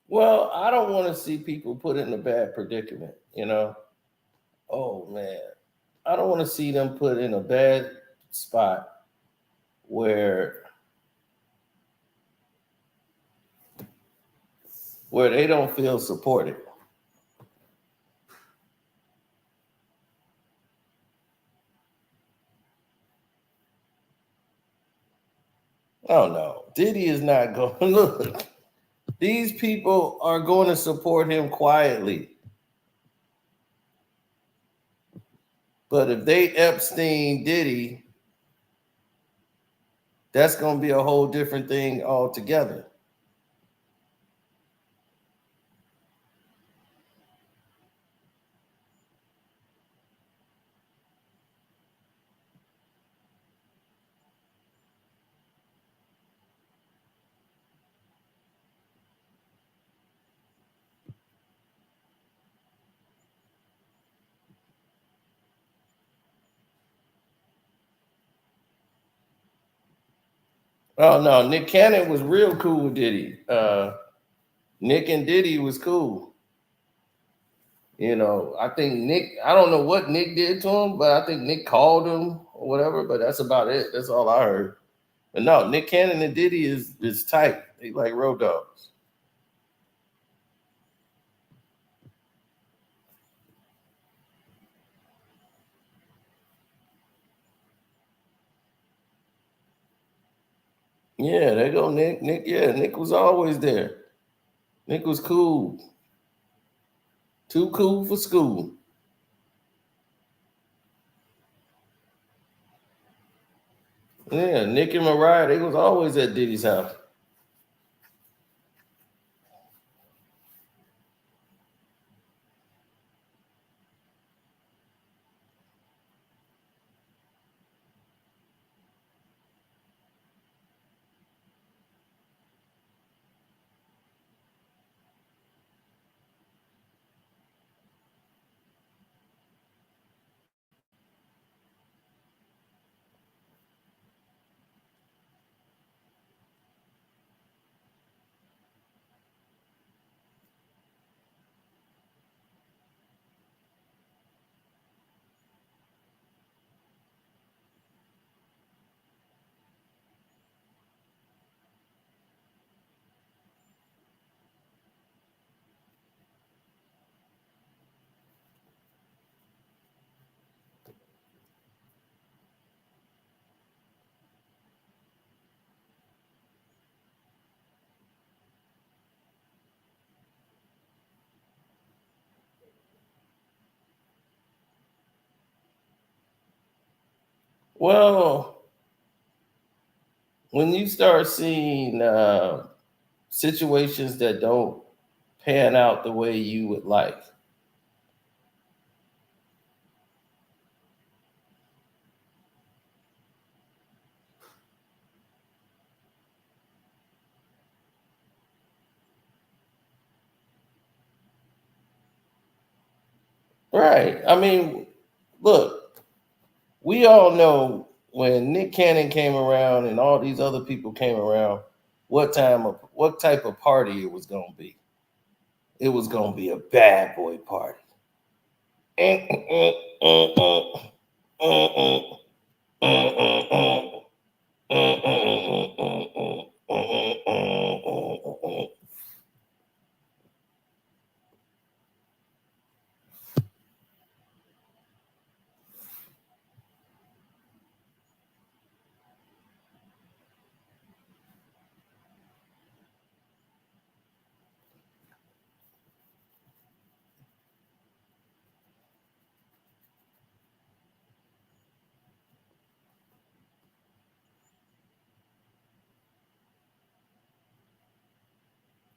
Well, I don't want to see people put in a bad predicament, you know. Oh man, I don't want to see them put in a bad spot where they don't feel supported. Oh no, Diddy is not going to look. These people are going to support him quietly. But if they Epstein Diddy, that's going to be a whole different thing altogether. Oh no, Nick Cannon was real cool with Diddy. Nick and Diddy was cool. You know, I think Nick, I don't know what Nick did to him, but I think Nick called him or whatever, but that's about it. That's all I heard. But no, Nick Cannon and Diddy is tight. They like road dogs. Yeah, there go Nick. Nick was always there. Nick was cool. Too cool for school. Yeah, Nick and Mariah, they was always at Diddy's house. Well, when you start seeing situations that don't pan out the way you would like, right? I mean, look, we all know when Nick Cannon came around and all these other people came around, what type of party it was gonna be. It was gonna be a bad boy party.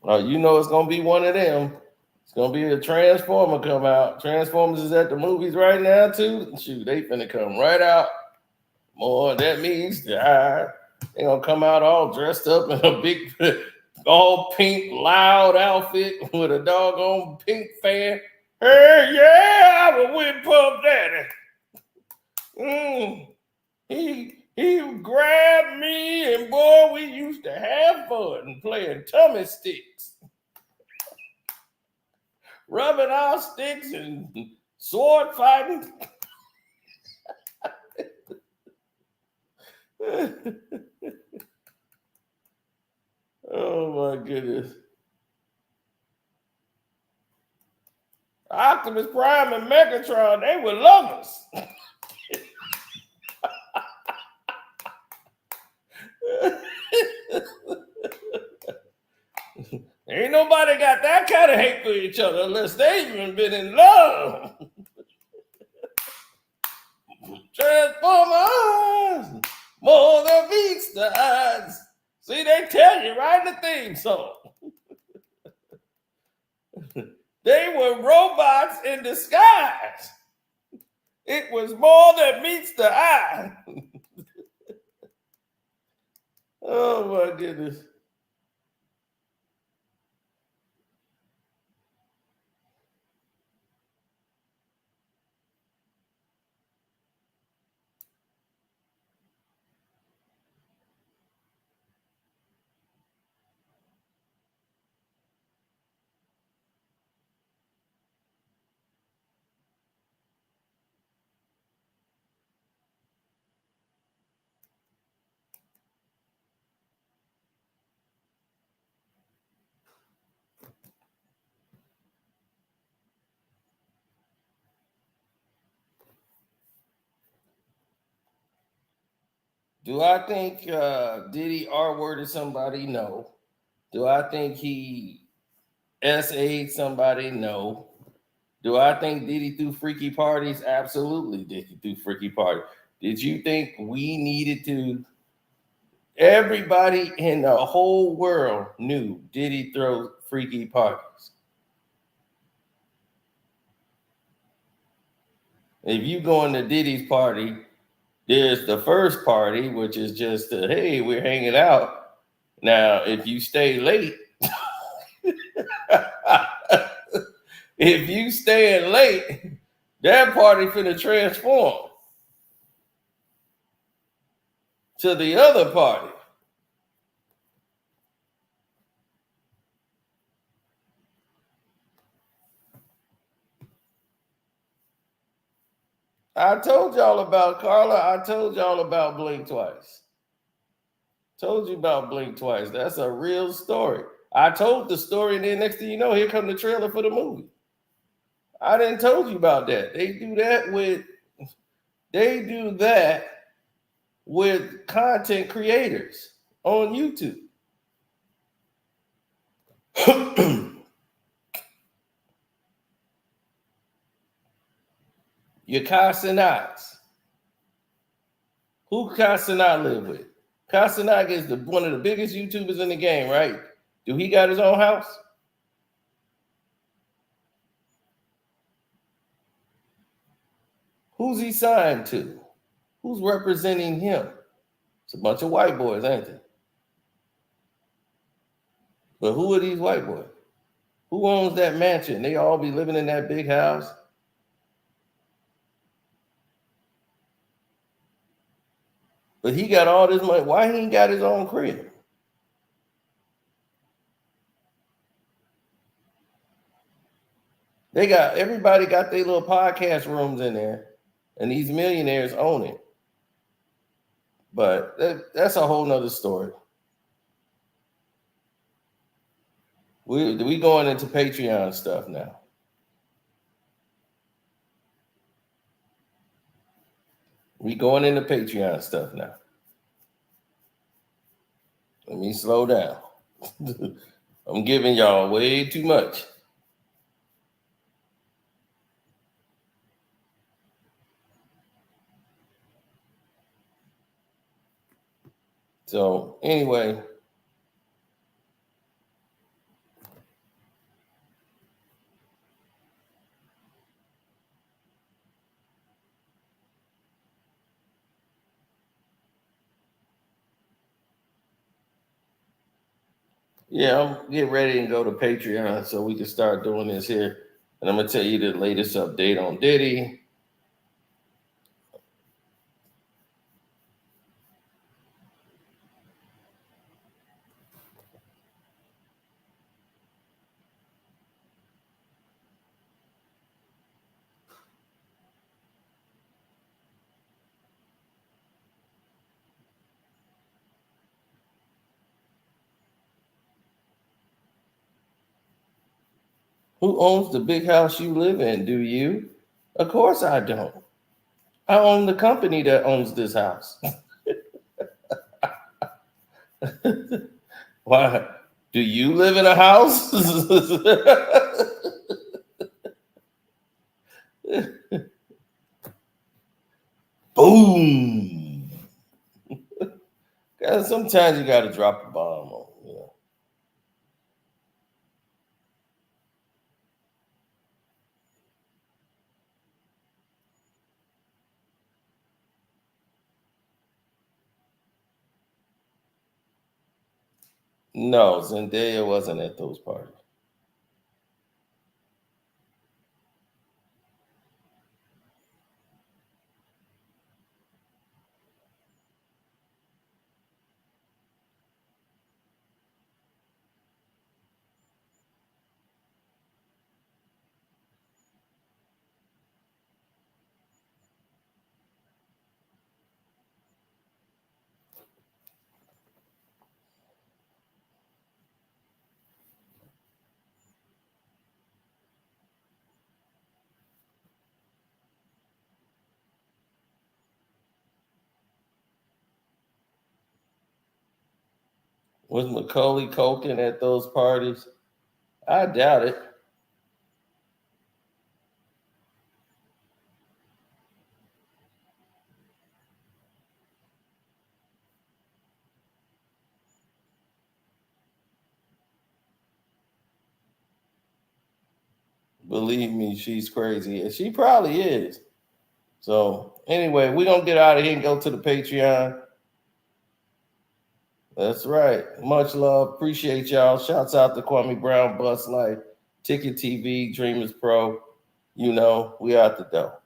You know it's gonna be one of them. It's gonna be a Transformer come out. Transformers is at the movies right now too. Shoot, they finna come right out. More that means the eye. They gonna come out all dressed up in a big, all pink, loud outfit with a doggone pink fan. Hey, yeah, I was with Puff Daddy. He grabbed me, and boy, we used to have fun playing tummy sticks, rubbing our sticks and sword fighting. Oh my goodness. Optimus Prime and Megatron, they were lovers. Ain't nobody got that kind of hate for each other unless they even been in love. Transformers, more than beats the odds. See, they tell you right in the theme song. They were robots in disguise. It was more than meets the eye. Oh my goodness. Do I think Diddy R-worded somebody? No. Do I think he SA'd somebody? No. Do I think Diddy threw freaky parties? Absolutely, Diddy threw freaky parties. Did you think we needed to Everybody in the whole world knew Diddy throw freaky parties. If you go into Diddy's party, there's the first party, which is just, hey, we're hanging out. Now, if you stay late, if you staying late, that party finna transform to the other party. I told y'all about Carla. I told y'all about Blink Twice. Told you about Blink Twice. That's a real story. I told the story, and then next thing you know, here come the trailer for the movie. I didn't told you about that. They do that with content creators on YouTube. Your Casanats. Who Casanat live with? Casanat is one of the biggest YouTubers in the game, right? Do he got his own house? Who's he signed to? Who's representing him? It's a bunch of white boys, ain't they? But who are these white boys? Who owns that mansion? They all be living in that big house. But he got all this money. Why he ain't got his own crib? Everybody got their little podcast rooms in there, and these millionaires own it. But that's a whole nother story. We going into Patreon stuff now. We going into Patreon stuff now. Let me slow down. I'm giving y'all way too much. So anyway, yeah, I'm getting ready and go to Patreon so we can start doing this here. And I'm going to tell you the latest update on Diddy. Who owns the big house you live in? Do you? Of course I don't. I own the company that owns this house. Why? Do you live in a house? Boom. Sometimes you got to drop a bomb on, you know. No, Zendaya wasn't at those parties. Was Macaulay Culkin at those parties? I doubt it. Believe me, she's crazy. And she probably is. So anyway, we're going to get out of here and go to the Patreon. That's right. Much love. Appreciate y'all. Shouts out to Kwame Brown, Bus Life, Ticket TV, Dreamers Pro. You know, we out the door.